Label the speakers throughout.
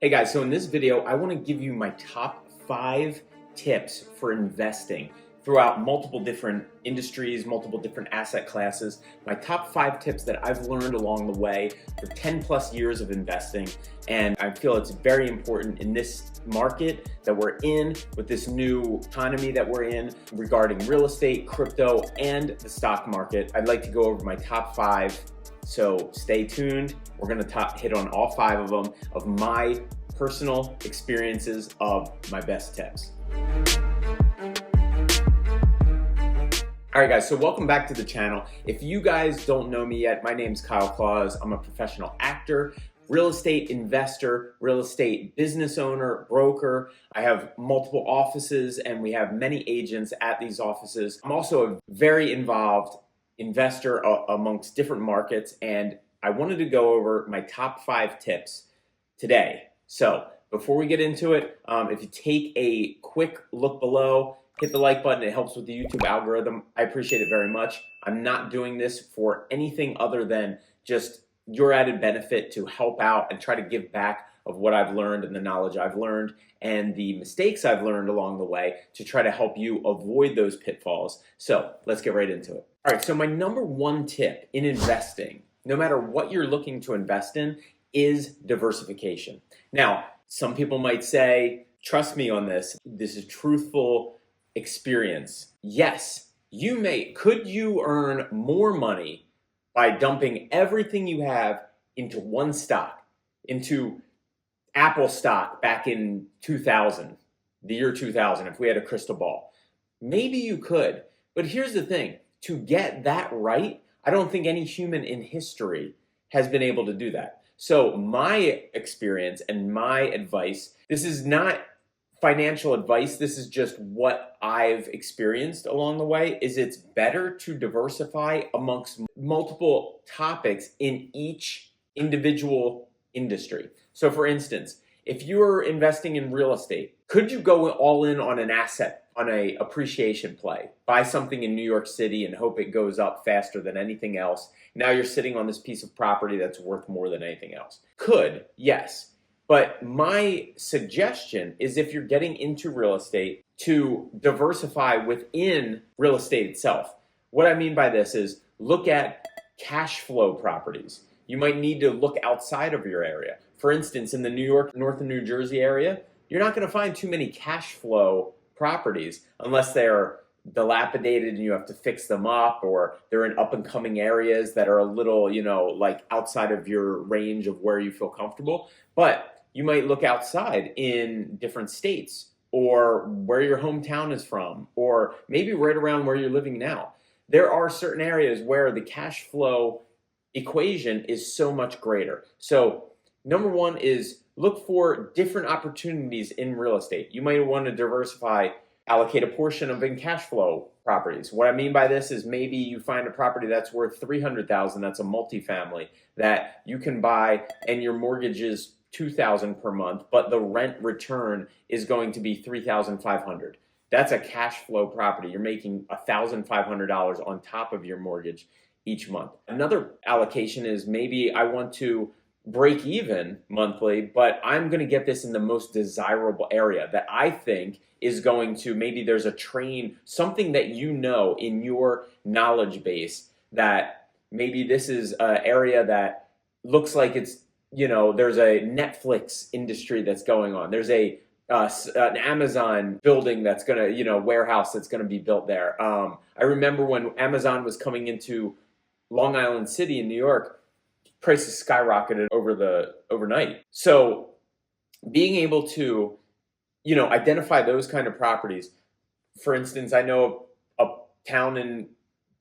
Speaker 1: Hey guys, so in this video, I want to give you my top 5 tips for investing throughout multiple different industries, multiple different asset classes. My top 5 tips that I've learned along the way for 10 plus years of investing. And I feel it's very important in this market that we're in, with this new economy that we're in regarding real estate, crypto, and the stock market. I'd like to go over my top 5. So stay tuned. We're going to hit on all 5 of them, of my personal experiences of my best tips. All right guys, so welcome back to the channel. If you guys don't know me yet, my name's Kyle Claus. I'm a professional actor, real estate investor, real estate business owner, broker. I have multiple offices and we have many agents at these offices. I'm also a very involved investor amongst different markets, and I wanted to go over my top 5 tips today. So before we get into it, if you take a quick look below, hit the like button. It helps with the YouTube algorithm. I appreciate it very much. I'm not doing this for anything other than just your added benefit, to help out and try to give back of what I've learned and the knowledge I've learned and the mistakes I've learned along the way, to try to help you avoid those pitfalls. So let's get right into it. All right, so my number 1 tip in investing, no matter what you're looking to invest in, is diversification. Now, some people might say, trust me on this, this is truthful experience. Yes, you may. Could you earn more money by dumping everything you have into one stock, into Apple stock back in 2000, the year 2000, if we had a crystal ball? Maybe you could, but here's the thing. To get that right, I don't think any human in history has been able to do that. So my experience and my advice, this is not financial advice, this is just what I've experienced along the way, is it's better to diversify amongst multiple topics in each individual industry. So for instance, if you're investing in real estate, could you go all in on an asset, on a appreciation play, buy something in New York City and hope it goes up faster than anything else? Now you're sitting on this piece of property that's worth more than anything else. Could, yes. But my suggestion is, if you're getting into real estate, to diversify within real estate itself. What I mean by this is, look at cash flow properties. You might need to look outside of your area. For instance, in the New York, North and New Jersey area, you're not going to find too many cash flow properties unless they're dilapidated and you have to fix them up, or they're in up and coming areas that are a little, like outside of your range of where you feel comfortable. But you might look outside in different states, or where your hometown is from, or maybe right around where you're living now. There are certain areas where the cash flow equation is so much greater. So number 1 is, look for different opportunities in real estate. You might want to diversify, allocate a portion of in cash flow properties. What I mean by this is, maybe you find a property that's worth $300,000, that's a multifamily, that you can buy, and your mortgage is $2,000 per month, but the rent return is going to be $3,500. That's a cash flow property. You're making $1,500 on top of your mortgage each month. Another allocation is, maybe I want to break even monthly, but I'm going to get this in the most desirable area that I think is going to, maybe there's a train, something that in your knowledge base, that maybe this is an area that looks like it's, there's a Netflix industry that's going on. There's an Amazon building that's going to, warehouse that's going to be built there. I remember when Amazon was coming into Long Island City in New York, prices skyrocketed overnight. So being able to, identify those kind of properties. For instance, I know a town in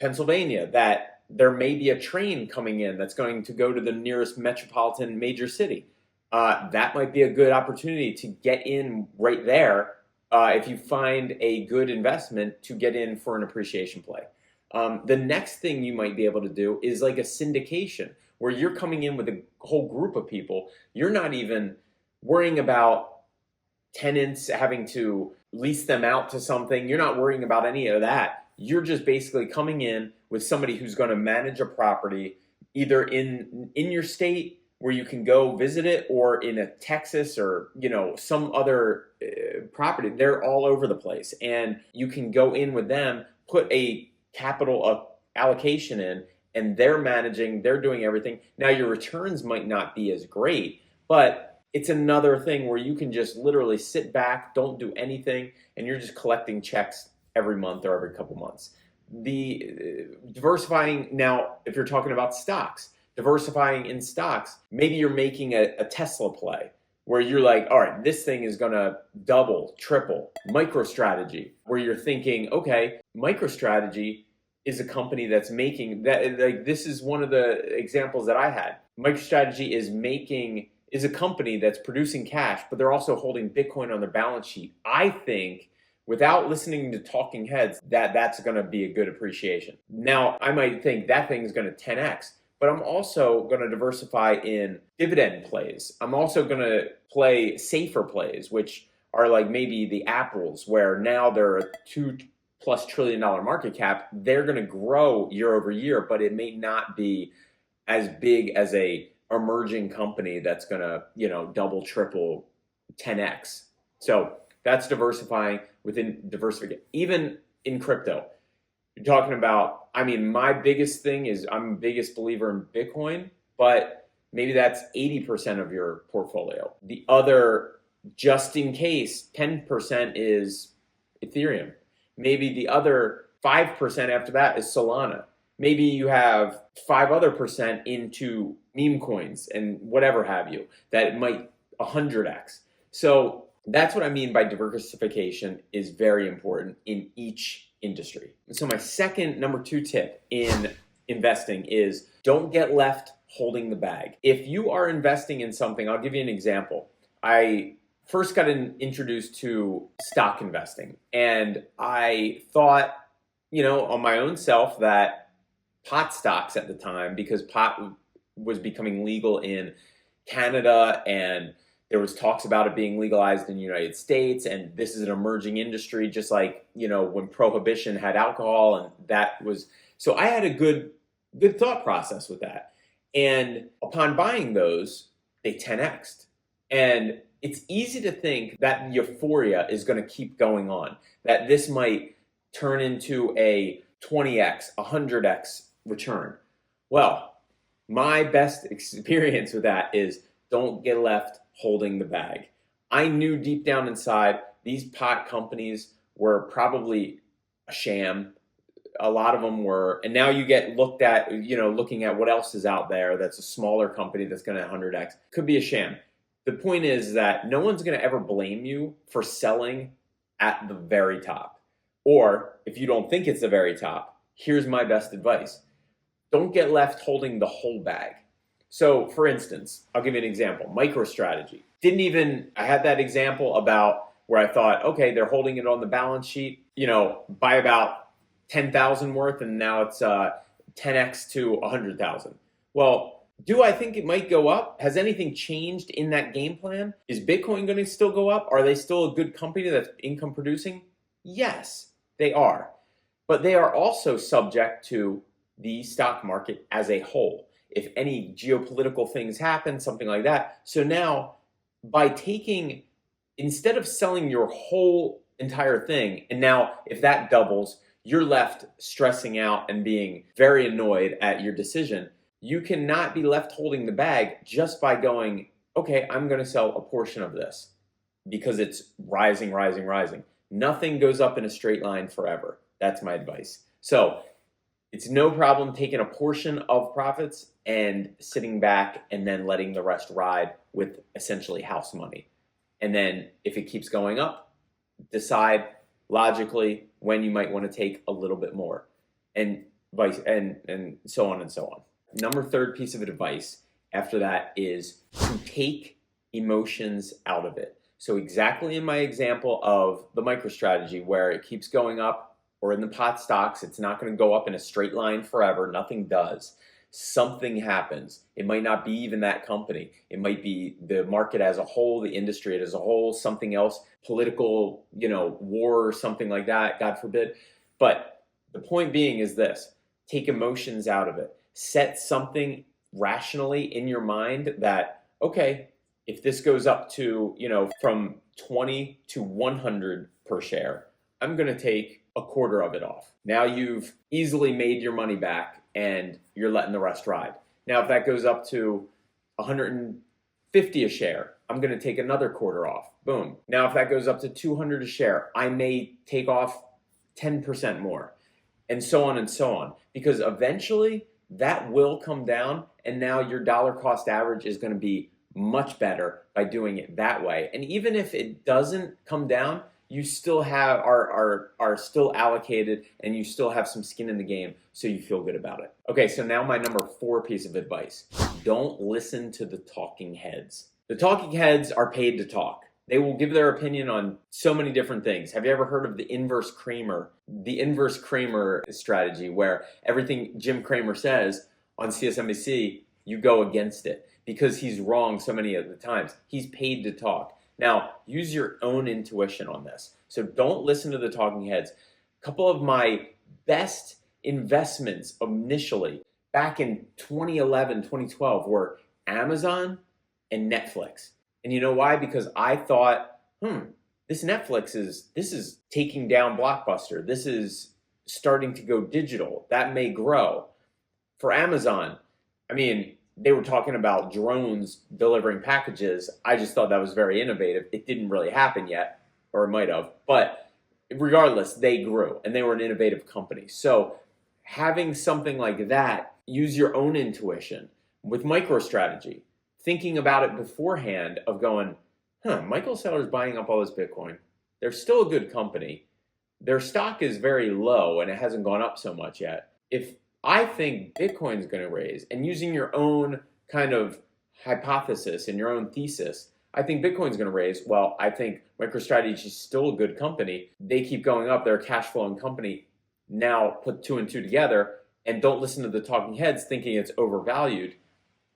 Speaker 1: Pennsylvania that there may be a train coming in that's going to go to the nearest metropolitan major city. That might be a good opportunity to get in right there, if you find a good investment, to get in for an appreciation play. The next thing you might be able to do is like a syndication, where you're coming in with a whole group of people. You're not even worrying about tenants having to lease them out to something. You're not worrying about any of that. You're just basically coming in with somebody who's going to manage a property, either in your state, where you can go visit it, or in a Texas or, some other property. They're all over the place, and you can go in with them, put a capital allocation in, and they're doing everything. Now your returns might not be as great, but it's another thing where you can just literally sit back, don't do anything, and you're just collecting checks every month or every couple months. The diversifying, now, if you're talking about stocks, diversifying in stocks, maybe you're making a Tesla play where you're like, all right, this thing is going to double, triple. MicroStrategy, where you're thinking, okay, MicroStrategy is a company that's making that. Like, this is one of the examples that I had. MicroStrategy is a company that's producing cash, but they're also holding Bitcoin on their balance sheet. I think, without listening to talking heads, that's going to be a good appreciation. Now, I might think that thing is going to 10x, but I'm also going to diversify in dividend plays. I'm also going to play safer plays, which are like maybe the Apples, where now they're a $2+ trillion market cap. They're going to grow year over year, but it may not be as big as a emerging company that's going to, double, triple, 10x. So that's diversifying within diversification. Even in crypto, you're talking about, my biggest thing is I'm the biggest believer in Bitcoin, but maybe that's 80% of your portfolio. The other, just in case, 10% is Ethereum. Maybe the other 5% after that is Solana. Maybe you have 5 other percent into meme coins and whatever have you, that it might 100x. So that's what I mean by diversification is very important in each industry. So my number 2 tip in investing is don't get left holding the bag. If you are investing in something, I'll give you an example. I first got introduced to stock investing, and I thought, on my own self, that pot stocks at the time, because pot was becoming legal in Canada, and there was talks about it being legalized in the United States, and this is an emerging industry, just like, when Prohibition had alcohol, and that was, so I had a good thought process with that. And upon buying those, they 10x'd. And it's easy to think that euphoria is going to keep going on, that this might turn into a 20x, 100x return. Well, my best experience with that is don't get left holding the bag. I knew deep down inside these pot companies were probably a sham. A lot of them were, and now you get looked at, looking at what else is out there that's a smaller company that's going to 100x. Could be a sham. The point is that no one's going to ever blame you for selling at the very top. Or if you don't think it's the very top, here's my best advice. Don't get left holding the whole bag. So for instance, I'll give you an example. MicroStrategy. I had that example about where I thought, okay, they're holding it on the balance sheet, by about 10,000 worth, and now it's 10x to 100,000. Well, do I think it might go up? Has anything changed in that game plan? Is Bitcoin going to still go up? Are they still a good company that's income producing? Yes, they are. But they are also subject to the stock market as a whole. If any geopolitical things happen, something like that. So now, instead of selling your whole entire thing, and now if that doubles, you're left stressing out and being very annoyed at your decision. You cannot be left holding the bag just by going, okay, I'm going to sell a portion of this because it's rising, rising, rising. Nothing goes up in a straight line forever. That's my advice. So it's no problem taking a portion of profits and sitting back and then letting the rest ride with essentially house money. And then if it keeps going up, decide logically when you might want to take a little bit more, and so on and so on. Number 3rd piece of advice after that is to take emotions out of it. So exactly in my example of the MicroStrategy, where it keeps going up, or in the pot stocks, it's not going to go up in a straight line forever. Nothing does. Something happens. It might not be even that company. It might be the market as a whole, the industry as a whole, something else, political, war or something like that, God forbid. But the point being is this: take emotions out of it. Set something rationally in your mind that, okay, if this goes up to, from 20 to 100 per share, I'm going to take a quarter of it off. Now you've easily made your money back and you're letting the rest ride. Now, if that goes up to 150 a share, I'm going to take another quarter off. Boom. Now, if that goes up to 200 a share, I may take off 10% more, and so on and so on, because eventually that will come down, and now your dollar cost average is going to be much better by doing it that way. And even if it doesn't come down, you still have are still allocated, and you still have some skin in the game, so you feel good about it. Okay, so now my number 4 piece of advice: don't listen to the talking heads. The talking heads are paid to talk. They will give their opinion on so many different things. Have you ever heard of the inverse Kramer? The inverse Kramer strategy, where everything Jim Cramer says on CSNBC, you go against it because he's wrong so many of the times. He's paid to talk. Now, use your own intuition on this. So don't listen to the talking heads. A couple of my best investments initially back in 2011, 2012 were Amazon and Netflix. And you know why? Because I thought, this Netflix is taking down Blockbuster. This is starting to go digital. That may grow. For Amazon, I mean, they were talking about drones delivering packages. I just thought that was very innovative. It didn't really happen yet, or it might have. But regardless, they grew, and they were an innovative company. So having something like that, use your own intuition. With MicroStrategy, thinking about it beforehand of going, Michael Saylor's buying up all this Bitcoin. They're still a good company. Their stock is very low and it hasn't gone up so much yet. If I think Bitcoin's going to raise, and using your own kind of hypothesis and your own thesis, I think Bitcoin's going to raise. Well, I think MicroStrategy is still a good company. They keep going up. They're a cash flowing company. Now put 2 and 2 together and don't listen to the talking heads thinking it's overvalued.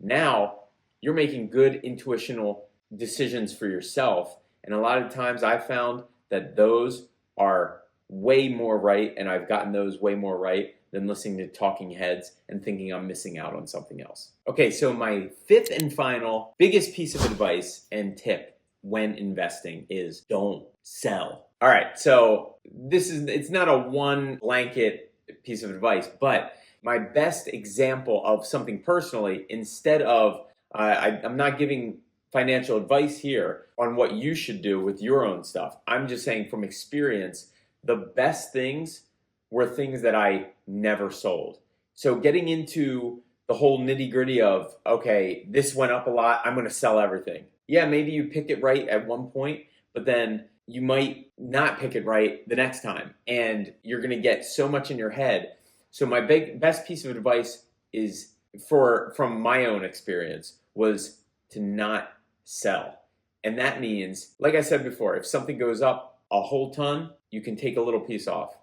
Speaker 1: Now you're making good intuitional decisions for yourself. And a lot of times I found that those are way more right, and I've gotten those way more right than listening to talking heads and thinking I'm missing out on something else. Okay, so my 5th and final biggest piece of advice and tip when investing is don't sell. All right, so it's not a one blanket piece of advice, but my best example of something personally, instead of I'm not giving financial advice here on what you should do with your own stuff. I'm just saying from experience, the best things were things that I never sold. So getting into the whole nitty gritty of, okay, this went up a lot, I'm going to sell everything. Yeah, maybe you picked it right at one point, but then you might not pick it right the next time, and you're going to get so much in your head. So my best piece of advice is from my own experience was to not sell. And that means, like I said before, if something goes up a whole ton, you can take a little piece off,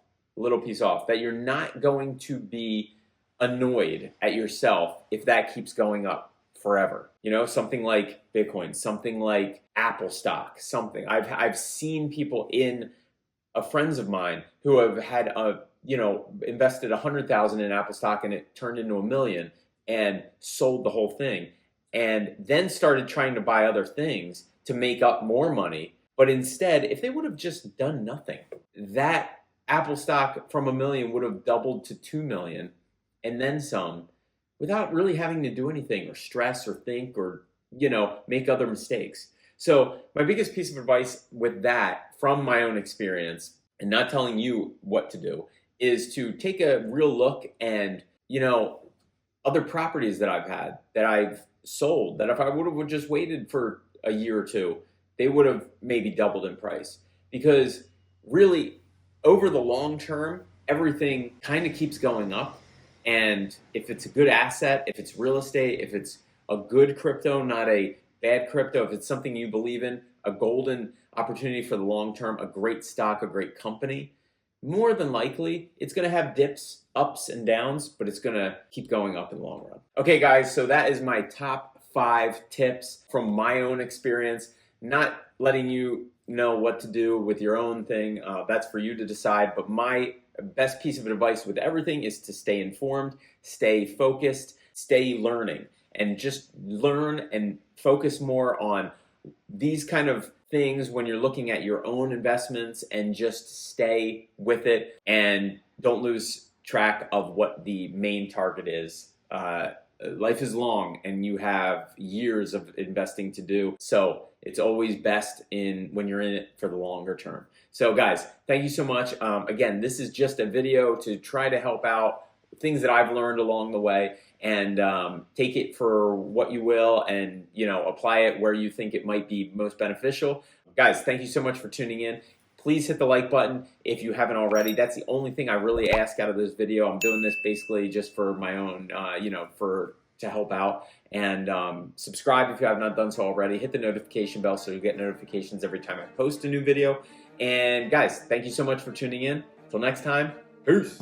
Speaker 1: that you're not going to be annoyed at yourself if that keeps going up forever. Something like Bitcoin, something like Apple stock, something. I've seen people friends of mine who have had invested 100,000 in Apple stock and it turned into $1 million and sold the whole thing, and then started trying to buy other things to make up more money. But instead, if they would have just done nothing, that Apple stock from $1 million would have doubled to $2 million and then some, without really having to do anything or stress or think or, make other mistakes. So my biggest piece of advice with that from my own experience, and not telling you what to do, is to take a real look and, other properties that I've had, that I've sold, that if I would have just waited for a year or two, they would have maybe doubled in price. Because really, over the long term, everything kind of keeps going up. And if it's a good asset, if it's real estate, if it's a good crypto, not a bad crypto, if it's something you believe in, a golden opportunity for the long term, a great stock, a great company, more than likely, it's going to have dips, ups and downs, but it's going to keep going up in the long run. Okay, guys, so that is my top 5 tips from my own experience. Not letting you know what to do with your own thing. That's for you to decide. But my best piece of advice with everything is to stay informed, stay focused, stay learning. and just learn and focus more on these kind of things when you're looking at your own investments, and just stay with it and don't lose track of what the main target is. Life is long and you have years of investing to do, so it's always best when you're in it for the longer term. So guys, thank you so much. Again, this is just a video to try to help out things that I've learned along the way, and take it for what you will, and apply it where you think it might be most beneficial. Guys, thank you so much for tuning in. Please hit the like button if you haven't already. That's the only thing I really ask out of this video. I'm doing this basically just for my own, to help out. And subscribe if you have not done so already. Hit the notification bell so you get notifications every time I post a new video. And guys, thank you so much for tuning in. Until next time, peace.